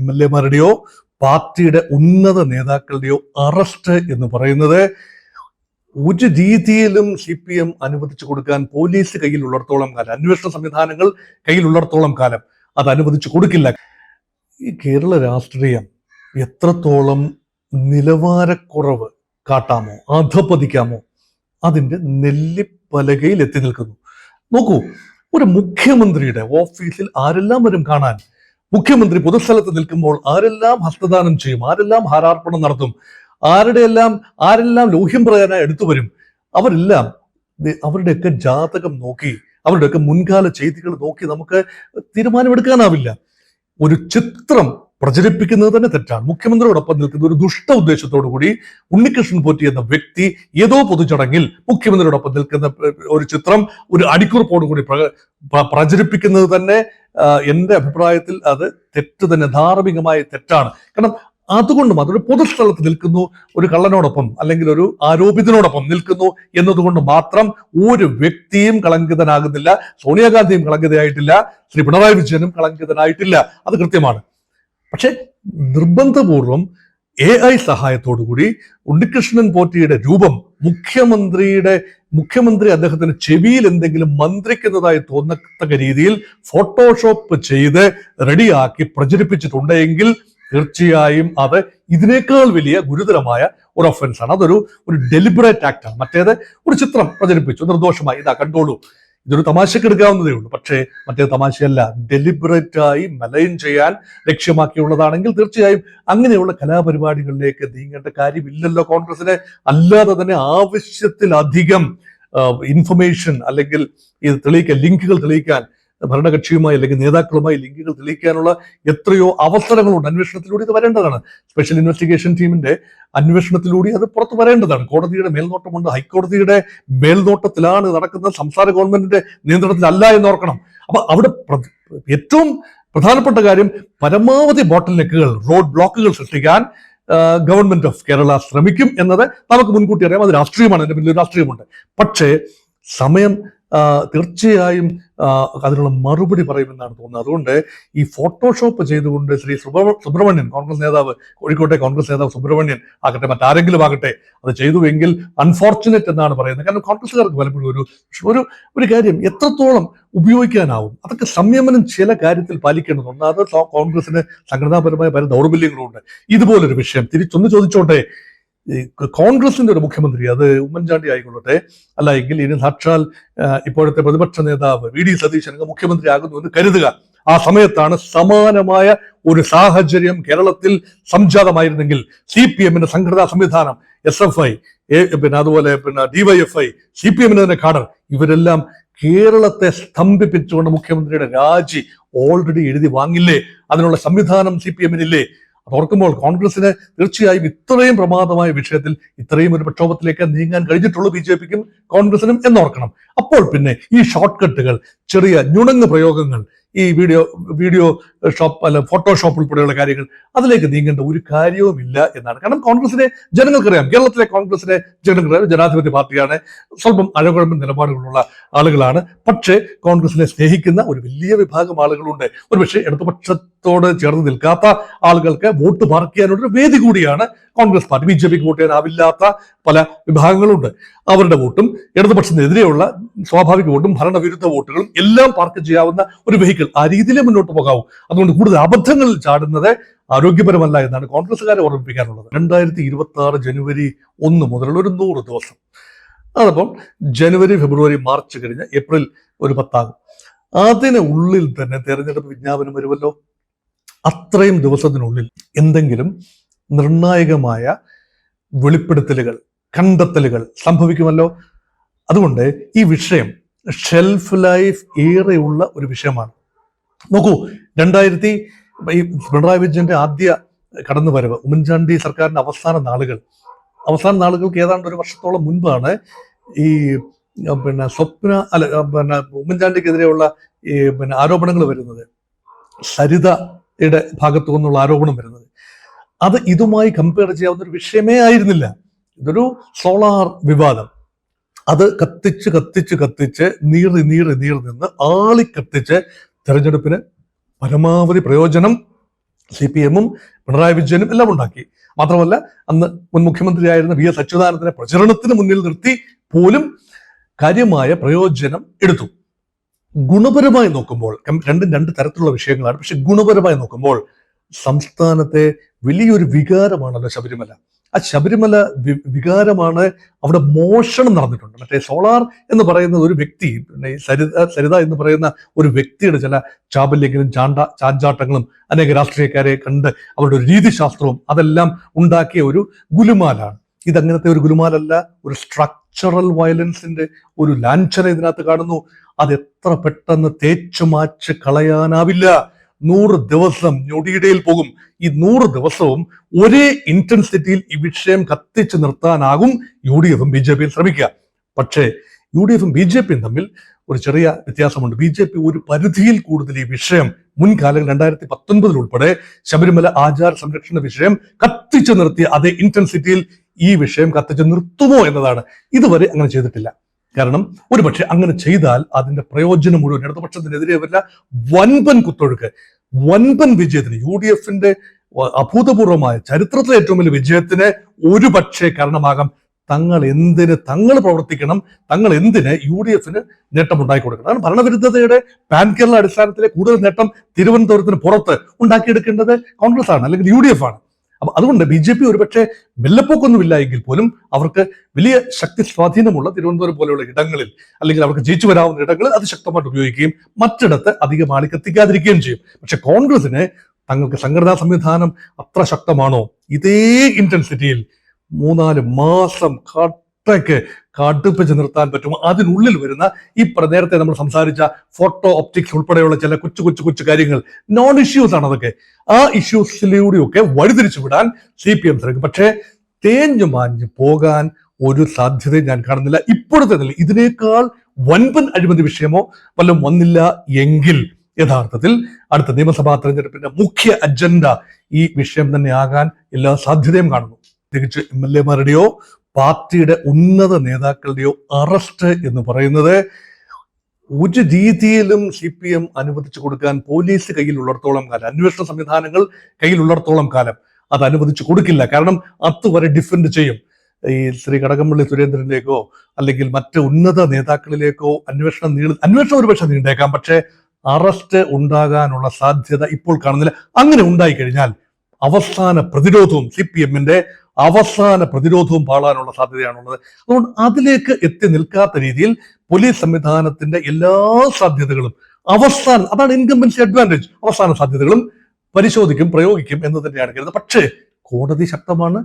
MLA-മാരുടെയോ പാർട്ടിയുടെ ഉന്നത നേതാക്കളുടെയോ അറസ്റ്റ് എന്ന് പറയുന്നത് ഒരു രീതിയിലും CPM അനുവദിച്ചു കൊടുക്കാൻ പോലീസ് കയ്യിലുള്ളിടത്തോളം കാലം, അന്വേഷണ സംവിധാനങ്ങൾ കയ്യിലുള്ളിടത്തോളം കാലം അത് അനുവദിച്ചു കൊടുക്കില്ല. ഈ കേരള രാഷ്ട്രീയം എത്രത്തോളം നിലവാരക്കുറവ് കാട്ടാമോ, അധപ്പതിക്കാമോ, അതിന്റെ നെല്ലിപ്പലകയിൽ എത്തി നിൽക്കുന്നു. നോക്കൂ, ഒരു മുഖ്യമന്ത്രിയുടെ ഓഫീസിൽ ആരെല്ലാം വരും കാണാൻ? മുഖ്യമന്ത്രി പൊതുസ്ഥലത്ത് നിൽക്കുമ്പോൾ ആരെല്ലാം ഹസ്തദാനം ചെയ്യും, ആരെല്ലാം ഹാരാർപ്പണം നടത്തും, ആരെല്ലാം ലോഹ്യം പറയാനായി എടുത്തു വരും. അവരെല്ലാം അവരുടെയൊക്കെ ജാതകം നോക്കി, അവരുടെയൊക്കെ മുൻകാല ചെയ്തികൾ നോക്കി നമുക്ക് തീരുമാനമെടുക്കാനാവില്ല. ഒരു ചിത്രം പ്രചരിപ്പിക്കുന്നത് തന്നെ തെറ്റാണ്. മുഖ്യമന്ത്രിയോടൊപ്പം നിൽക്കുന്ന ഒരു ദുഷ്ട ഉദ്ദേശത്തോടു കൂടി ഉണ്ണികൃഷ്ണൻ പോറ്റി എന്ന വ്യക്തി ഏതോ പൊതുചടങ്ങിൽ മുഖ്യമന്ത്രിയോടൊപ്പം നിൽക്കുന്ന ഒരു ചിത്രം ഒരു അടിക്കുറിപ്പോടുകൂടി പ്രചരിപ്പിക്കുന്നത് തന്നെ എൻ്റെ അഭിപ്രായത്തിൽ അത് തെറ്റ് തന്നെ, ധാർമ്മികമായ തെറ്റാണ്. കാരണം അതുകൊണ്ട് മാത്രം ഒരു പൊതുസ്ഥലത്ത് നിൽക്കുന്നു, ഒരു കള്ളനോടൊപ്പം അല്ലെങ്കിൽ ഒരു ആരോപിതനോടൊപ്പം നിൽക്കുന്നു എന്നതുകൊണ്ട് മാത്രം ഒരു വ്യക്തിയും കളങ്കിതനാകുന്നില്ല. സോണിയാഗാന്ധിയും കളങ്കിതയായിട്ടില്ല, ശ്രീ പിണറായി വിജയനും കളങ്കിതനായിട്ടില്ല, അത് കൃത്യമാണ്. പക്ഷെ നിർബന്ധപൂർവം AI സഹായത്തോടുകൂടി ഉണ്ണികൃഷ്ണൻ പോറ്റിയുടെ രൂപം മുഖ്യമന്ത്രി അദ്ദേഹത്തിന് ചെവിയിൽ എന്തെങ്കിലും മന്ത്രിക്കുന്നതായി തോന്നത്തക്ക രീതിയിൽ ഫോട്ടോഷോപ്പ് ചെയ്ത് റെഡിയാക്കി പ്രചരിപ്പിച്ചിട്ടുണ്ടെങ്കിൽ തീർച്ചയായും അത് ഇതിനേക്കാൾ വലിയ ഗുരുതരമായ ഒരു ഒഫൻസാണ്. അതൊരു ഡെലിബറേറ്റ് ആക്ടാണ്. മറ്റേത് ഒരു ചിത്രം പ്രചരിപ്പിച്ചു നിർദോഷമായി, ഇതാ കണ്ടോളൂ, ഇതൊരു തമാശക്ക് എടുക്കാവുന്നതേ ഉള്ളൂ. പക്ഷേ മറ്റേ തമാശയല്ല, ഡെലിബറേറ്റായി മലൈൻ ചെയ്യാൻ ലക്ഷ്യമാക്കിയുള്ളതാണെങ്കിൽ തീർച്ചയായും അങ്ങനെയുള്ള കലാപരിപാടികളിലേക്ക് നീങ്ങേണ്ട കാര്യമില്ലല്ലോ കോൺഗ്രസിന്. അല്ലാതെ തന്നെ ആവശ്യത്തിലധികം ഇൻഫർമേഷൻ അല്ലെങ്കിൽ ഇത് തെളിയിക്കാൻ, ലിങ്കുകൾ തെളിയിക്കാൻ, ഭരണകക്ഷിയുമായി അല്ലെങ്കിൽ നേതാക്കളുമായി ലിങ്കുകൾ തെളിയിക്കാനുള്ള എത്രയോ അവസരങ്ങളുണ്ട്. അന്വേഷണത്തിലൂടെ ഇത് വരേണ്ടതാണ്. സ്പെഷ്യൽ ഇൻവെസ്റ്റിഗേഷൻ ടീമിന്റെ അന്വേഷണത്തിലൂടെ അത് പുറത്തു വരേണ്ടതാണ്. കോടതിയുടെ മേൽനോട്ടമുണ്ട്, ഹൈക്കോടതിയുടെ മേൽനോട്ടത്തിലാണ് നടക്കുന്നത്, സംസ്ഥാന ഗവൺമെന്റിന്റെ നിയന്ത്രണത്തിലല്ല എന്നോർക്കണം. അപ്പൊ അവിടെ ഏറ്റവും പ്രധാനപ്പെട്ട കാര്യം പരമാവധി ബോട്ടിൽ നെക്കുകൾ, റോഡ് ബ്ലോക്കുകൾ സൃഷ്ടിക്കാൻ ഗവൺമെന്റ് ഓഫ് കേരള ശ്രമിക്കും എന്നത് നമുക്ക് മുൻകൂട്ടി അറിയാം. അത് രാഷ്ട്രീയമാണ്, അതിന്റെ പിന്നിൽ രാഷ്ട്രീയമുണ്ട്. പക്ഷേ സമയം തീർച്ചയായും അതിനുള്ള മറുപടി പറയുമെന്നാണ് തോന്നുന്നത്. അതുകൊണ്ട് ഈ ഫോട്ടോഷോപ്പ് ചെയ്തുകൊണ്ട് ശ്രീ സുബ്രഹ്മണ്യൻ, കോൺഗ്രസ് നേതാവ്, കോഴിക്കോട്ടെ കോൺഗ്രസ് നേതാവ് സുബ്രഹ്മണ്യൻ ആകട്ടെ, മറ്റാരെങ്കിലും ആകട്ടെ, അത് ചെയ്തുവെങ്കിൽ അൺഫോർച്ചുനേറ്റ് എന്നാണ് പറയുന്നത്. കാരണം കോൺഗ്രസ്സുകാർക്ക് പലപ്പോഴും ഒരു കാര്യം എത്രത്തോളം ഉപയോഗിക്കാനാവും, അതൊക്കെ സംയമനം ചില കാര്യത്തിൽ പാലിക്കേണ്ടതുണ്ട്. അത് കോൺഗ്രസിന് സംഘടനാപരമായ പല ദൗർബല്യങ്ങളുണ്ട്. ഇതുപോലൊരു വിഷയം തിരിച്ചൊന്ന് ചോദിച്ചോട്ടെ, കോൺഗ്രസിന്റെ ഒരു മുഖ്യമന്ത്രി, അത് ഉമ്മൻചാണ്ടി ആയിക്കൊള്ളട്ടെ, അല്ല എങ്കിൽ ഇനി സാക്ഷാൽ ഇപ്പോഴത്തെ പ്രതിപക്ഷ നേതാവ് VD സതീശൻ മുഖ്യമന്ത്രി ആകുന്നു എന്ന് കരുതുക. ആ സമയത്താണ് സമാനമായ ഒരു സാഹചര്യം കേരളത്തിൽ സംജാതമായിരുന്നെങ്കിൽ CPM-ന്റെ സംഘടനാ സംവിധാനം, SFI, അതുപോലെ DYFI, CPM-ന്റെ തന്നെ കാഡർ, ഇവരെല്ലാം കേരളത്തെ സ്തംഭിപ്പിച്ചുകൊണ്ട് മുഖ്യമന്ത്രിയുടെ രാജി ഓൾറെഡി എഴുതി വാങ്ങില്ലേ? അതിനുള്ള സംവിധാനം CPM-നില്ലേ? അതോർക്കുമ്പോൾ കോൺഗ്രസിന് തീർച്ചയായും ഇത്രയും പ്രമാദമായ വിഷയത്തിൽ ഇത്രയും ഒരു പ്രക്ഷോഭത്തിലേക്ക് നീങ്ങാൻ കഴിഞ്ഞിട്ടുള്ളൂ BJP-ക്കും കോൺഗ്രസിനും എന്നോർക്കണം. അപ്പോൾ പിന്നെ ഈ ഷോർട്ട് കട്ടുകൾ, ചെറിയ നുണങ്ങ് പ്രയോഗങ്ങൾ, ഈ വീഡിയോ ഷോപ്പ് അല്ല ഫോട്ടോഷോപ്പ് ഉൾപ്പെടെയുള്ള കാര്യങ്ങൾ, അതിലേക്ക് നീങ്ങേണ്ട ഒരു കാര്യവുമില്ല എന്നാണ്. കാരണം കോൺഗ്രസിനെ ജനങ്ങൾക്കറിയാം, കേരളത്തിലെ കോൺഗ്രസിനെ ജനങ്ങൾക്കറിയാം, ജനാധിപത്യ പാർട്ടിയാണ്, സ്വല്പം അഴകുഴമ്പൻ നിലപാടുകളുള്ള ആളുകളാണ്. പക്ഷേ കോൺഗ്രസിനെ സ്നേഹിക്കുന്ന ഒരു വലിയ വിഭാഗം ആളുകളുണ്ട്. ഒരുപക്ഷെ ഇടതുപക്ഷത്തോട് ചേർന്ന് നിൽക്കാത്ത ആളുകൾക്ക് വോട്ട് പാർക്ക് ചെയ്യാനുള്ള വേദി കൂടിയാണ് കോൺഗ്രസ് പാർട്ടി. BJP-ക്ക് വോട്ട് ചെയ്യാനാവില്ലാത്ത പല വിഭാഗങ്ങളുണ്ട്. അവരുടെ വോട്ടും ഇടതുപക്ഷത്തിനെതിരെയുള്ള സ്വാഭാവിക വോട്ടും ഭരണവിരുദ്ധ വോട്ടുകളും എല്ലാം പാർക്ക് ചെയ്യാവുന്ന ഒരു വെഹിക്കിൾ, ആ രീതിയിലേ മുന്നോട്ട് പോകാവൂ. അതുകൊണ്ട് കൂടുതൽ അബദ്ധങ്ങളിൽ ചാടുന്നത് ആരോഗ്യപരമല്ല എന്നാണ് കോൺഗ്രസ്സുകാരെ ഓർമ്മിപ്പിക്കാനുള്ളത്. 2026 ജനുവരി 1 മുതലുള്ള ഒരു 100 ദിവസം, അതപ്പോൾ ജനുവരി, ഫെബ്രുവരി, മാർച്ച് കഴിഞ്ഞ് ഏപ്രിൽ ഒരു 10 ആകും. അതിനുള്ളിൽ തന്നെ തെരഞ്ഞെടുപ്പ് വിജ്ഞാപനം വരുമല്ലോ. അത്രയും ദിവസത്തിനുള്ളിൽ എന്തെങ്കിലും നിർണായകമായ വെളിപ്പെടുത്തലുകൾ, കണ്ടെത്തലുകൾ സംഭവിക്കുമല്ലോ. അതുകൊണ്ട് ഈ വിഷയം ഷെൽഫ് ലൈഫ് ഏറെയുള്ള ഒരു വിഷയമാണ്. നോക്കൂ, ഈ പിണറായി വിജയന്റെ ആദ്യ കടന്നുവരവ്, ഉമ്മൻചാണ്ടി സർക്കാരിന്റെ അവസാന നാളുകൾക്ക് ഏതാണ്ട് ഒരു വർഷത്തോളം മുൻപാണ് ഈ ഉമ്മൻചാണ്ടിക്കെതിരെയുള്ള ഈ ആരോപണങ്ങൾ വരുന്നത്, സരിതയുടെ ഭാഗത്തു നിന്നുള്ള ആരോപണം വരുന്നത്. അത് ഇതുമായി കമ്പയർ ചെയ്യാവുന്ന ഒരു വിഷയമേ ആയിരുന്നില്ല. ഇതൊരു സോളാർ വിവാദം. അത് കത്തിച്ച് നീറി നിന്ന് ആളിക്കത്തിച്ച് തെരഞ്ഞെടുപ്പിന് പരമാവധി പ്രയോജനം CPM-ഉം പിണറായി വിജയനും എല്ലാം ഉണ്ടാക്കി. മാത്രമല്ല അന്ന് മുൻ മുഖ്യമന്ത്രിയായിരുന്ന VS അച്യുതാനന്ദനെ പ്രചരണത്തിന് മുന്നിൽ നിർത്തി പോലും കാര്യമായ പ്രയോജനം എടുത്തു. ഗുണപരമായി നോക്കുമ്പോൾ രണ്ടും രണ്ട് തരത്തിലുള്ള വിഷയങ്ങളാണ്. പക്ഷെ ഗുണപരമായി നോക്കുമ്പോൾ സംസ്ഥാനത്തെ വലിയൊരു വികാരമാണല്ലോ ശബരിമല. ആ ശബരിമല വികാരമാണ്. അവിടെ മോഷണം നടന്നിട്ടുണ്ട്. മറ്റേ സോളാർ എന്ന് പറയുന്ന ഒരു വ്യക്തി, പിന്നെ സരിത എന്ന് പറയുന്ന ഒരു വ്യക്തിയുടെ ചില ചാബല്യങ്ങളും ചാഞ്ചാട്ടങ്ങളും അനേക രാഷ്ട്രീയക്കാരെ കണ്ട് അവരുടെ ഒരു രീതിശാസ്ത്രവും അതെല്ലാം ഉണ്ടാക്കിയ ഒരു ഗുലുമാലാണ്. ഇതങ്ങനത്തെ ഒരു ഗുലുമാലല്ല, ഒരു സ്ട്രക്ചറൽ വയലൻസിന്റെ ഒരു ലാഞ്ചന ഇതിനകത്ത് കാണുന്നു. അത് എത്ര പെട്ടെന്ന് തേച്ചു മാച്ച് കളയാനാവില്ല. 100 ദിവസം ഞൊടിയിടയിൽ പോകും. ഈ 100 ദിവസവും ഒരേ ഇന്റൻസിറ്റിയിൽ ഈ വിഷയം കത്തിച്ചു നിർത്താനാകും UDF-ഉം BJP-യും ശ്രമിക്കുക. പക്ഷേ UDF-ഉം BJP-യും തമ്മിൽ ഒരു ചെറിയ വ്യത്യാസമുണ്ട്. BJP ഒരു പരിധിയിൽ കൂടുതൽ ഈ വിഷയം മുൻകാലം 2019 ഉൾപ്പെടെ ശബരിമല ആചാര സംരക്ഷണ വിഷയം കത്തിച്ചു നിർത്തിയ അതേ ഇന്റൻസിറ്റിയിൽ ഈ വിഷയം കത്തിച്ചു നിർത്തുമോ എന്നതാണ്. ഇതുവരെ അങ്ങനെ ചെയ്തിട്ടില്ല. കാരണം ഒരുപക്ഷെ അങ്ങനെ ചെയ്താൽ അതിന്റെ പ്രയോജനം മുഴുവൻ ഇടതുപക്ഷത്തിനെതിരെ വരില്ല. വൻപൻ കുത്തൊഴുക്ക്, വൻപൻ വിജയത്തിന്, UDF-ന്റെ അഭൂതപൂർവമായ ചരിത്രത്തിലെ ഏറ്റവും വലിയ വിജയത്തിന് ഒരുപക്ഷെ കാരണമാകാം. തങ്ങൾ പ്രവർത്തിക്കണം, തങ്ങൾ എന്തിന് UDF-ന് നേട്ടം ഉണ്ടാക്കി കൊടുക്കണം. കാരണം ഭരണവിരുദ്ധതയുടെ പാൻ കേരള അടിസ്ഥാനത്തിലെ കൂടുതൽ നേട്ടം തിരുവനന്തപുരത്തിന് പുറത്ത് ഉണ്ടാക്കിയെടുക്കേണ്ടത് കോൺഗ്രസ് ആണ്, അല്ലെങ്കിൽ UDF ആണ്. അപ്പൊ അതുകൊണ്ട് BJP ഒരുപക്ഷെ വെള്ളപ്പൊക്കൊന്നുമില്ല എങ്കിൽ പോലും അവർക്ക് വലിയ ശക്തി സ്വാധീനമുള്ള തിരുവനന്തപുരം പോലെയുള്ള ഇടങ്ങളിൽ, അല്ലെങ്കിൽ അവർക്ക് ജയിച്ചു വരാവുന്ന ഇടങ്ങളിൽ അത് ശക്തമായിട്ട് ഉപയോഗിക്കുകയും മറ്റിടത്ത് അധികം ആളി കത്തിക്കാതിരിക്കുകയും ചെയ്യും. പക്ഷെ കോൺഗ്രസിന് തങ്ങൾക്ക് സംഘടനാ സംവിധാനം അത്ര ശക്തമാണോ? ഇതേ ഇന്റൻസിറ്റിയിൽ 3-4 മാസം കടുപ്പിച്ച് നിർത്താൻ പറ്റും. അതിനുള്ളിൽ വരുന്ന ഈ നേരത്തെ നമ്മൾ സംസാരിച്ച ഫോട്ടോ ഒപ്റ്റിക്സ് ഉൾപ്പെടെയുള്ള ചില കൊച്ചു കാര്യങ്ങൾ, നോൺ ഇഷ്യൂസ് ആണ് അതൊക്കെ. ആ ഇഷ്യൂസിലൂടെയൊക്കെ വഴിതിരിച്ചു വിടാൻ CPM ശ്രമിക്കും. പക്ഷേ തേഞ്ഞു മാഞ്ഞു പോകാൻ ഒരു സാധ്യതയും ഞാൻ കാണുന്നില്ല. ഇപ്പോഴത്തെ നില ഇതിനേക്കാൾ വൻപൻ അഴിമതി വിഷയമോ വല്ലതും വന്നില്ല എങ്കിൽ യഥാർത്ഥത്തിൽ അടുത്ത നിയമസഭാ തെരഞ്ഞെടുപ്പിന്റെ മുഖ്യ അജണ്ട ഈ വിഷയം തന്നെ ആകാൻ എല്ലാ സാധ്യതയും കാണുന്നു. പ്രത്യേകിച്ച് MLA-മാരുടെയോ പാർട്ടിയുടെ ഉന്നത നേതാക്കളുടെയോ അറസ്റ്റ് എന്ന് പറയുന്നത് ഒരു രീതിയിലും CPM അനുവദിച്ചു കൊടുക്കാൻ പോലീസ് കയ്യിലുള്ളിടത്തോളം കാലം, അന്വേഷണ സംവിധാനങ്ങൾ കയ്യിലുള്ളിടത്തോളം കാലം അത് അനുവദിച്ചു കൊടുക്കില്ല. കാരണം അതുവരെ ഡിഫെൻഡ് ചെയ്യും. ഈ ശ്രീ കടകംപള്ളി സുരേന്ദ്രനിലേക്കോ അല്ലെങ്കിൽ മറ്റ് ഉന്നത നേതാക്കളിലേക്കോ അന്വേഷണം ഒരുപക്ഷെ നീണ്ടേക്കാം. പക്ഷേ അറസ്റ്റ് ഉണ്ടാകാനുള്ള സാധ്യത ഇപ്പോൾ കാണുന്നില്ല. അങ്ങനെ ഉണ്ടായിക്കഴിഞ്ഞാൽ അവസാന പ്രതിരോധവും CPM-ന്റെ അവസാന പ്രതിരോധവും പാളാനുള്ള സാധ്യതയാണുള്ളത്. അതുകൊണ്ട് അതിലേക്ക് എത്തി നിൽക്കാത്ത രീതിയിൽ പോലീസ് സംവിധാനത്തിന്റെ എല്ലാ സാധ്യതകളും അതാണ് ഇൻകംബൻസി അഡ്വാൻറ്റേജ്, അവസാന സാധ്യതകളും പരിശോധിക്കും, പ്രയോഗിക്കും എന്ന് തന്നെയാണ് കരുതുന്നത്. പക്ഷേ കോടതി ശക്തമാണ്.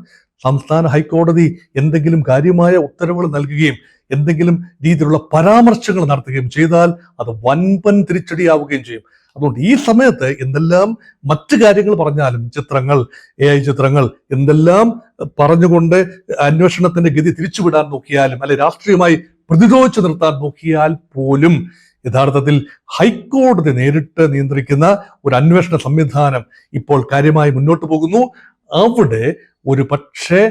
സംസ്ഥാന ഹൈക്കോടതി എന്തെങ്കിലും കാര്യമായ ഉത്തരവുകൾ നൽകുകയും എന്തെങ്കിലും രീതിയിലുള്ള പരാമർശങ്ങൾ നടത്തുകയും ചെയ്താൽ അത് വൻപൻ തിരിച്ചടിയാവുകയും ചെയ്യും. അതുകൊണ്ട് ഈ സമയത്ത് എന്തെല്ലാം മറ്റു കാര്യങ്ങൾ പറഞ്ഞാലും, ചിത്രങ്ങൾ, AI ചിത്രങ്ങൾ, എന്തെല്ലാം പറഞ്ഞുകൊണ്ട് അന്വേഷണത്തിന്റെ ഗതി തിരിച്ചുവിടാൻ നോക്കിയാലും, അല്ലെ രാഷ്ട്രീയമായി പ്രതിരോധിച്ചു നിർത്താൻ നോക്കിയാൽ പോലും യഥാർത്ഥത്തിൽ ഹൈക്കോടതി നേരിട്ട് നിയന്ത്രിക്കുന്ന ഒരു അന്വേഷണ സംവിധാനം ഇപ്പോൾ കാര്യമായി മുന്നോട്ട് പോകുന്നു. അവിടെ ഒരു പക്ഷേ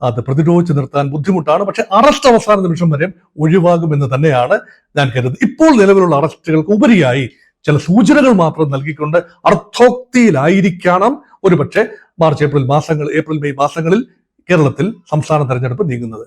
അത് പ്രതിരോധിച്ചു നിർത്താൻ ബുദ്ധിമുട്ടാണ്. പക്ഷെ അറസ്റ്റ് അവസാന നിമിഷം വരെ ഒഴിവാകുമെന്ന് തന്നെയാണ് ഞാൻ കരുതുന്നത്. ഇപ്പോൾ നിലവിലുള്ള അറസ്റ്റുകൾക്ക് ഉപരിയായി ചില സൂചനകൾ മാത്രം നൽകിക്കൊണ്ട് അർത്ഥോക്തിയിലായിരിക്കണം ഒരുപക്ഷെ മാർച്ച് ഏപ്രിൽ മെയ് മാസങ്ങളിൽ കേരളത്തിൽ സംസ്ഥാന തെരഞ്ഞെടുപ്പ് നീങ്ങുന്നത്.